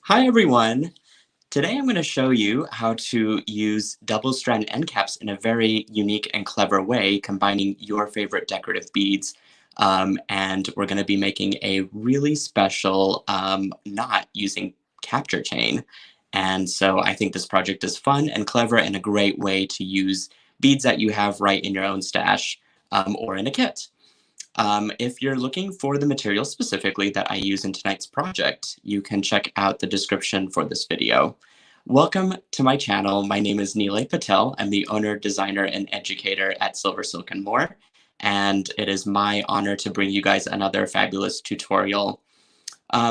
Hi everyone! Today I'm going to show you how to use double-strand end caps in a very unique and clever way, combining your favorite decorative beads. And we're going to be making a really special knot using capture chain. And so I think this project is fun and clever and a great way to use beads that you have right in your own stash or in a kit. If you're looking for the material specifically that I use in tonight's project, you can check out the description for this video. Welcome to my channel. My name is Nilay Patel. I'm the owner, designer, and educator at SilverSilk & More, and it is my honor to bring you guys another fabulous tutorial.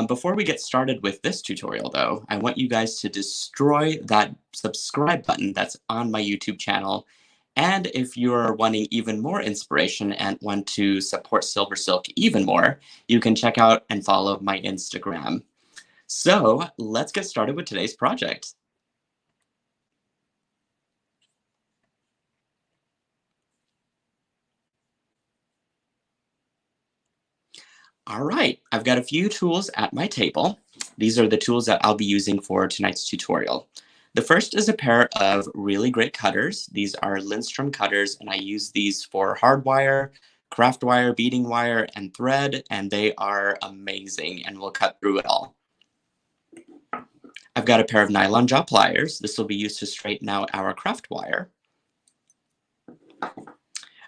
Before we get started with this tutorial, though, I want you guys to destroy that subscribe button that's on my YouTube channel. And if you're wanting even more inspiration and want to support SilverSilk even more, you can check out and follow my Instagram. So let's get started with today's project. All right, I've got a few tools at my table. These are the tools that I'll be using for tonight's tutorial. The first is a pair of really great cutters. These are Lindstrom cutters, and I use these for hard wire, craft wire, beading wire, and thread, and they are amazing and will cut through it all. I've got a pair of nylon jaw pliers. This will be used to straighten out our craft wire.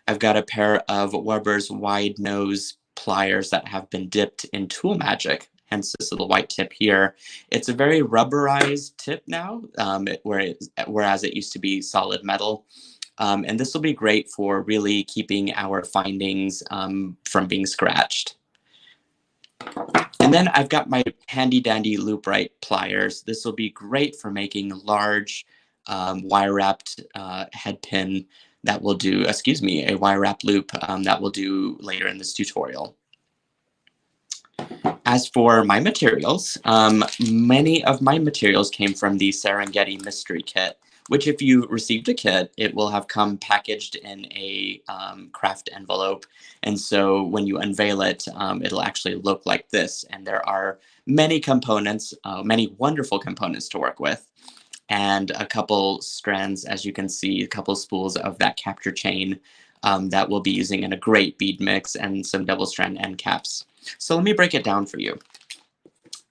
I've got a pair of Weber's wide nose pliers that have been dipped in Tool Magic, hence this little white tip here. It's a very rubberized tip now, whereas it used to be solid metal. And this will be great for really keeping our findings from being scratched. And then I've got my handy dandy loop right pliers. This will be great for making large wire wrapped head pin that will do, a wire wrap loop that we'll do later in this tutorial. As for my materials, many of my materials came from the Serengeti Mystery Kit, which if you received a kit, it will have come packaged in a craft envelope. And so when you unveil it, it'll actually look like this. And there are many components, many wonderful components to work with. And a couple strands, as you can see, a couple spools of that capture chain that we'll be using in a great bead mix and some double-strand end caps. So let me break it down for you.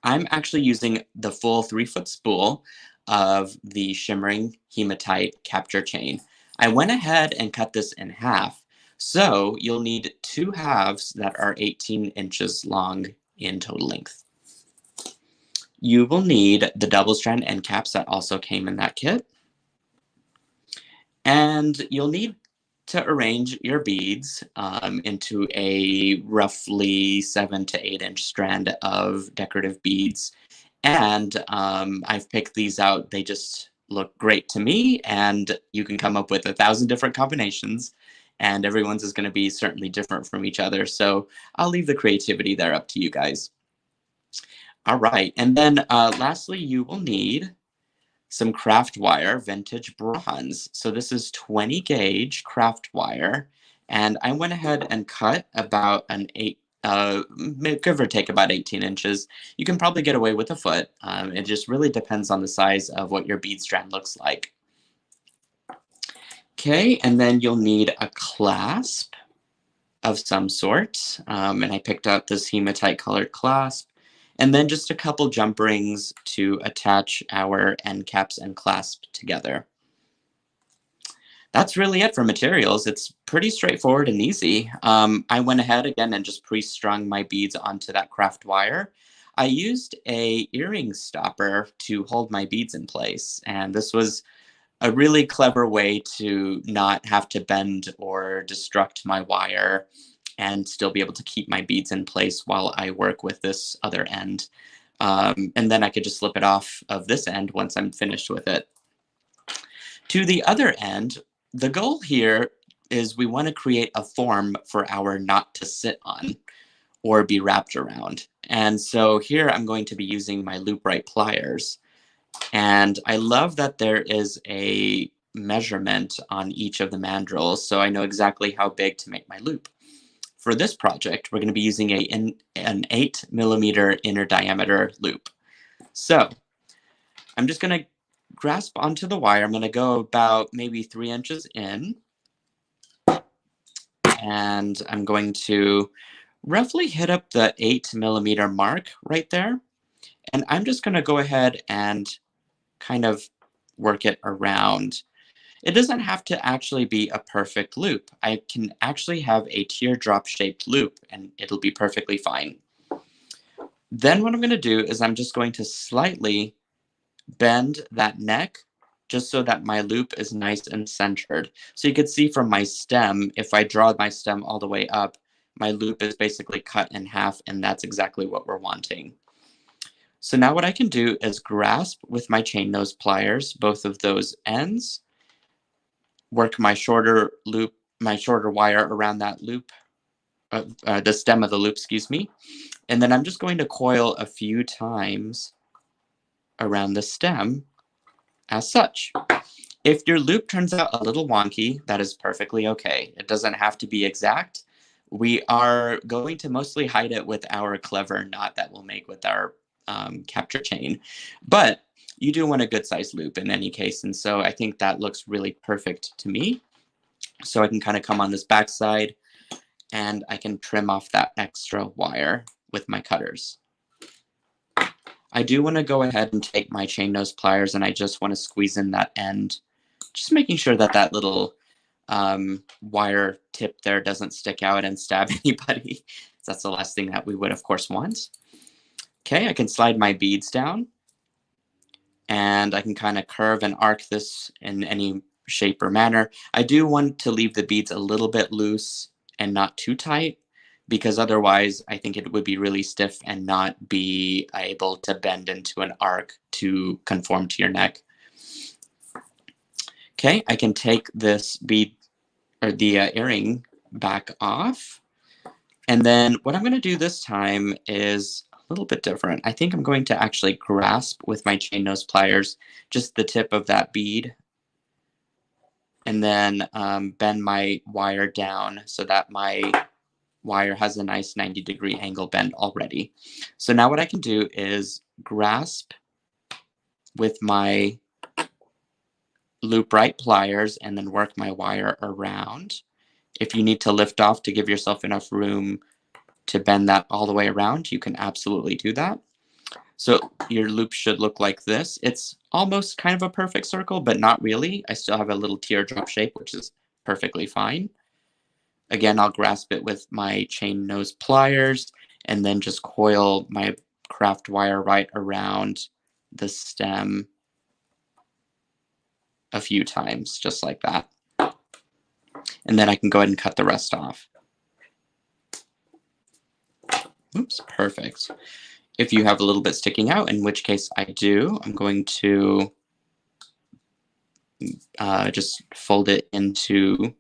I'm actually using the full 3-foot spool of the shimmering hematite capture chain. I went ahead and cut this in half. So you'll need 2 halves that are 18 inches long in total length. You will need the double-strand end caps that also came in that kit. And you'll need to arrange your beads into a roughly 7 to 8 inch strand of decorative beads. And I've picked these out. They just look great to me, and you can come up with 1,000 different combinations, and everyone's is going to be certainly different from each other. So I'll leave the creativity there up to you guys. All right, and then lastly, you will need some craft wire, vintage bronze. So this is 20 gauge craft wire, and I went ahead and cut about an give or take about 18 inches. You can probably get away with a foot. It just really depends on the size of what your bead strand looks like. Okay, and then you'll need a clasp of some sort, and I picked out this hematite colored clasp. And then just a couple jump rings to attach our end caps and clasp together. That's really it for materials. It's pretty straightforward and easy. I went ahead again and just pre-strung my beads onto that craft wire. I used a earring stopper to hold my beads in place, and this was a really clever way to not have to bend or destruct my wire and still be able to keep my beads in place while I work with this other end. And then I could just slip it off of this end once I'm finished with it. To the other end, the goal here is we want to create a form for our knot to sit on or be wrapped around. And so here I'm going to be using my loop right pliers. And I love that there is a measurement on each of the mandrels, so I know exactly how big to make my loop. For this project, we're going to be using an 8 millimeter inner diameter loop. So I'm just going to grasp onto the wire. I'm going to go about maybe 3 inches in. And I'm going to roughly hit up the 8 millimeter mark right there. And I'm just going to go ahead and kind of work it around. It doesn't have to actually be a perfect loop. I can actually have a teardrop shaped loop and it'll be perfectly fine. Then what I'm going to do is I'm just going to slightly bend that neck just so that my loop is nice and centered. So you can see from my stem, if I draw my stem all the way up, my loop is basically cut in half, and that's exactly what we're wanting. So now what I can do is grasp with my chain nose pliers, both of those ends, work my shorter loop, my shorter wire around that loop, the stem of the loop, excuse me. And then I'm just going to coil a few times around the stem as such. If your loop turns out a little wonky, that is perfectly okay. It doesn't have to be exact. We are going to mostly hide it with our clever knot that we'll make with our capture chain. But you do want a good size loop in any case. And so I think that looks really perfect to me. So I can kind of come on this back side and I can trim off that extra wire with my cutters. I do want to go ahead and take my chain nose pliers and I just want to squeeze in that end, just making sure that that little wire tip there doesn't stick out and stab anybody. That's the last thing that we would, of course, want. Okay, I can slide my beads down and I can kind of curve and arc this in any shape or manner. I do want to leave the beads a little bit loose and not too tight, because otherwise I think it would be really stiff and not be able to bend into an arc to conform to your neck. Okay, I can take this bead or the earring back off. And then what I'm going to do this time is a little bit different. I think I'm going to actually grasp with my chain nose pliers just the tip of that bead and then bend my wire down so that my wire has a nice 90-degree angle bend already. So now what I can do is grasp with my loop right pliers and then work my wire around. If you need to lift off to give yourself enough room to bend that all the way around, you can absolutely do that. So your loop should look like this. It's almost kind of a perfect circle, but not really. I still have a little teardrop shape, which is perfectly fine. Again, I'll grasp it with my chain nose pliers and then just coil my craft wire right around the stem a few times, just like that. And then I can go ahead and cut the rest off. Oops, perfect. If you have a little bit sticking out, in which case I do, I'm going to just fold it into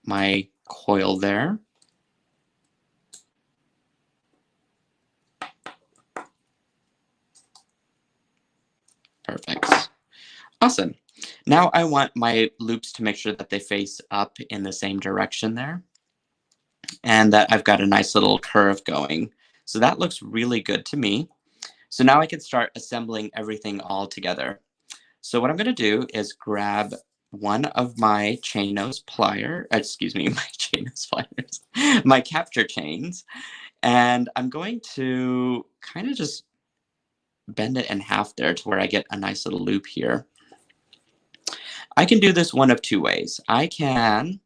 my coil there. Perfect. Awesome. Now I want my loops to make sure that they face up in the same direction there, and that I've got a nice little curve going. So that looks really good to me. So now I can start assembling everything all together. So what I'm going to do is grab one of my chain nose pliers, my capture chains, and I'm going to kind of just bend it in half there to where I get a nice little loop here. I can do this one of two ways. I can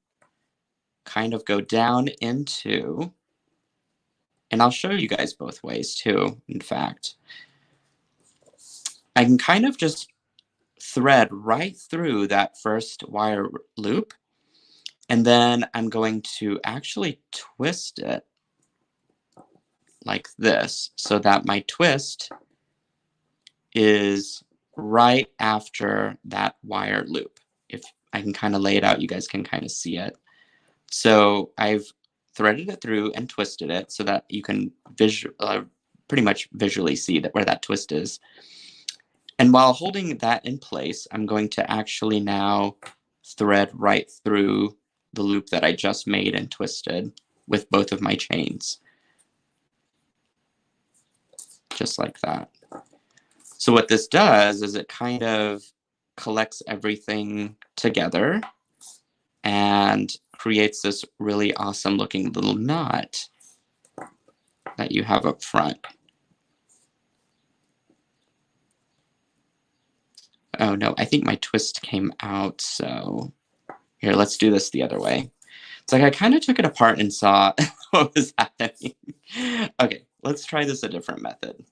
kind of go down into, and I'll show you guys both ways too, in fact. I can kind of just thread right through that first wire loop, and then I'm going to actually twist it like this so that my twist is right after that wire loop. If I can kind of lay it out, you guys can kind of see it. So I've threaded it through and twisted it so that you can pretty much visually see that where that twist is. And while holding that in place, I'm going to actually now thread right through the loop that I just made and twisted with both of my chains. Just like that. So what this does is it kind of collects everything together and creates this really awesome looking little knot that you have up front. Oh no, I think my twist came out, so here, let's do this the other way. It's like I kind of took it apart and saw what was happening. Okay, let's try this a different method.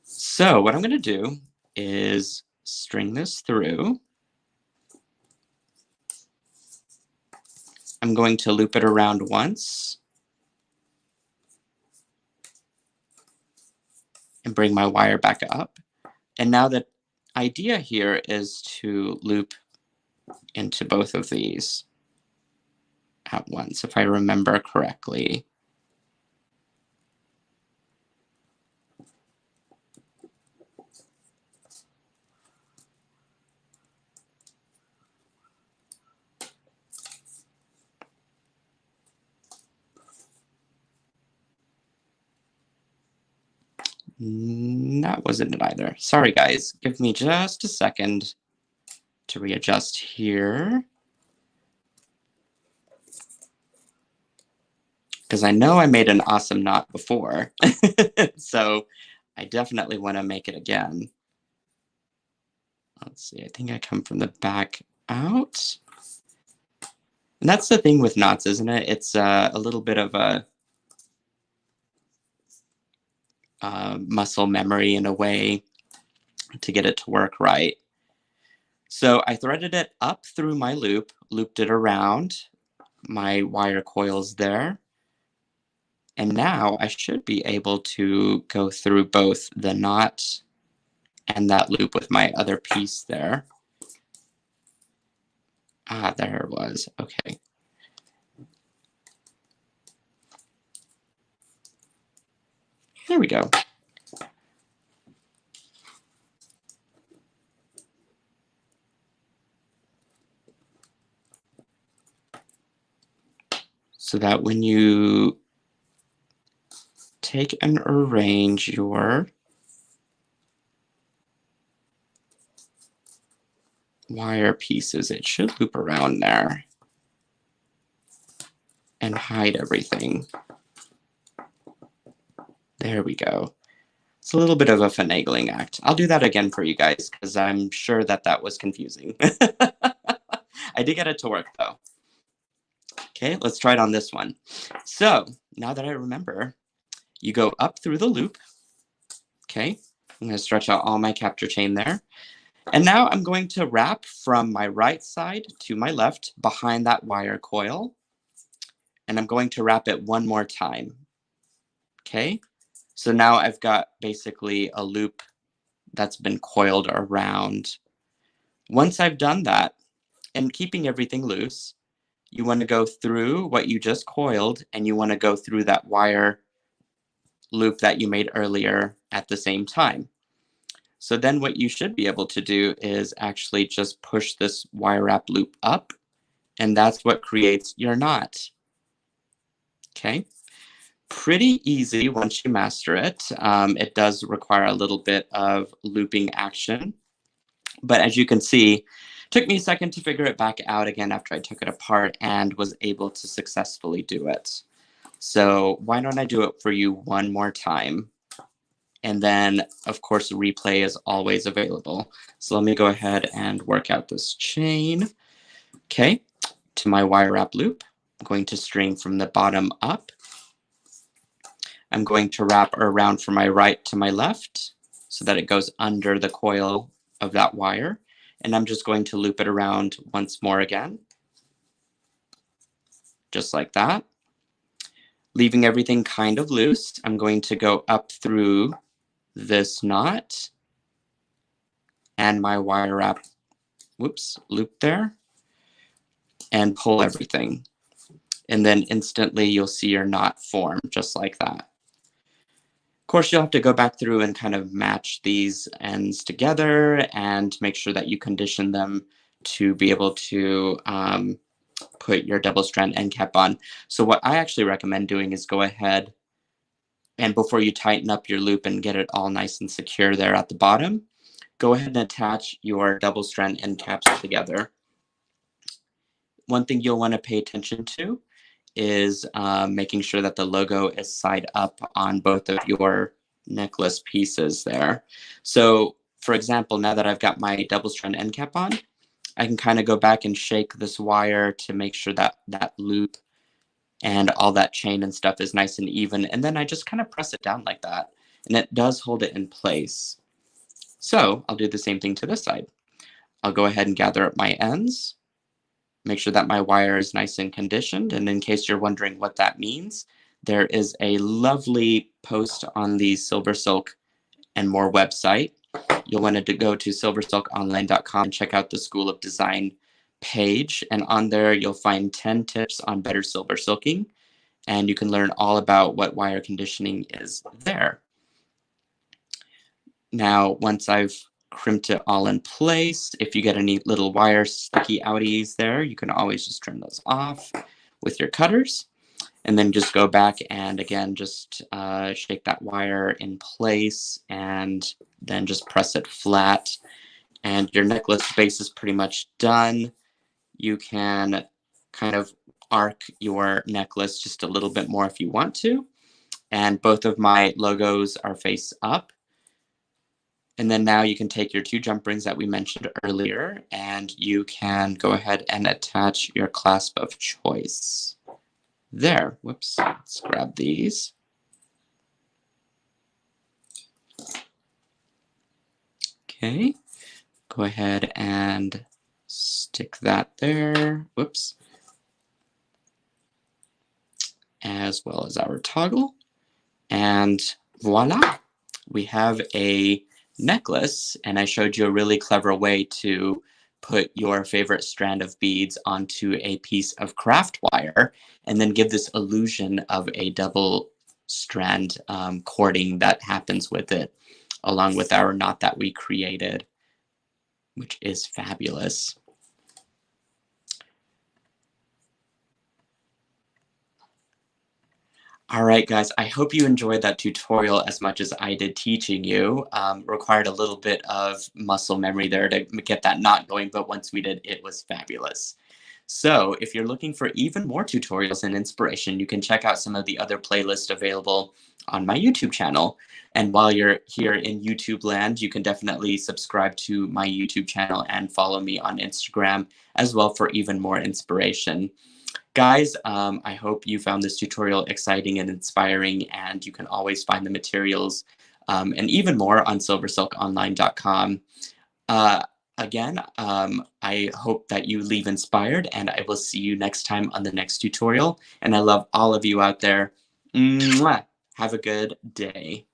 So what I'm going to do is string this through. I'm going to loop it around once and bring my wire back up. And now the idea here is to loop into both of these at once, if I remember correctly. That wasn't it either. Sorry, guys. Give me just a second to readjust here. Because I know I made an awesome knot before. So I definitely want to make it again. Let's see. I think I come from the back out. And that's the thing with knots, isn't it? It's a little bit of a muscle memory in a way to get it to work right. So I threaded it up through my loop, looped it around my wire coils there. And now I should be able to go through both the knot and that loop with my other piece there. Ah, there it was. Okay. There we go. So that when you take and arrange your wire pieces, it should loop around there and hide everything. There we go. It's a little bit of a finagling act. I'll do that again for you guys because I'm sure that that was confusing. I did get it to work though. Okay, let's try it on this one. So now that I remember, you go up through the loop. Okay, I'm going to stretch out all my capture chain there. And now I'm going to wrap from my right side to my left behind that wire coil. And I'm going to wrap it one more time. Okay, so now I've got basically a loop that's been coiled around. Once I've done that, and keeping everything loose, you want to go through what you just coiled and you want to go through that wire loop that you made earlier at the same time. So then what you should be able to do is actually just push this wire wrap loop up, and that's what creates your knot. Okay, pretty easy once you master it. It does require a little bit of looping action, but as you can see, it took me a second to figure it back out again after I took it apart and was able to successfully do it. So why don't I do it for you one more time? And then, of course, replay is always available. So let me go ahead and work out this chain. Okay, to my wire wrap loop, I'm going to string from the bottom up. I'm going to wrap around from my right to my left so that it goes under the coil of that wire. And I'm just going to loop it around once more again, just like that. Leaving everything kind of loose, I'm going to go up through this knot and my wire wrap, loop there, and pull everything. And then instantly you'll see your knot form just like that. Of course, you'll have to go back through and kind of match these ends together and make sure that you condition them to be able to put your double strand end cap on. So what I actually recommend doing is go ahead And before you tighten up your loop and get it all nice and secure there at the bottom, go ahead and attach your double strand end caps together. One thing you'll want to pay attention to is making sure that the logo is side up on both of your necklace pieces there. So for example, now that I've got my double strand end cap on, I can kind of go back and shake this wire to make sure that that loop and all that chain and stuff is nice and even. And then I just kind of press it down like that. And it does hold it in place. So I'll do the same thing to this side. I'll go ahead and gather up my ends, make sure that my wire is nice and conditioned. And in case you're wondering what that means, there is a lovely post on the SilverSilk and More website. You'll want to go to silversilkonline.com and check out the School of Design page. And on there, you'll find 10 tips on better silver silking. And you can learn all about what wire conditioning is there. Now, once I've crimped it all in place, if you get any little wire sticky outies there, you can always just trim those off with your cutters. And then just go back and again, just shake that wire in place and then just press it flat. And your necklace base is pretty much done. You can kind of arc your necklace just a little bit more if you want to. And both of my logos are face up. And then now you can take your 2 jump rings that we mentioned earlier, and you can go ahead and attach your clasp of choice. There, whoops, let's grab these. Okay, go ahead and stick that there, whoops. As well as our toggle. And voila, we have a necklace, and I showed you a really clever way to put your favorite strand of beads onto a piece of craft wire and then give this illusion of a double strand cording that happens with it, along with our knot that we created, which is fabulous. All right, guys, I hope you enjoyed that tutorial as much as I did teaching you. Required a little bit of muscle memory there to get that knot going, but once we did, it was fabulous. So if you're looking for even more tutorials and inspiration, you can check out some of the other playlists available on my YouTube channel. And while you're here in YouTube land, you can definitely subscribe to my YouTube channel and follow me on Instagram as well for even more inspiration. Guys, I hope you found this tutorial exciting and inspiring, and you can always find the materials and even more on silversilkonline.com. Again, I hope that you leave inspired, and I will see you next time on the next tutorial. And I love all of you out there. Mwah! Have a good day.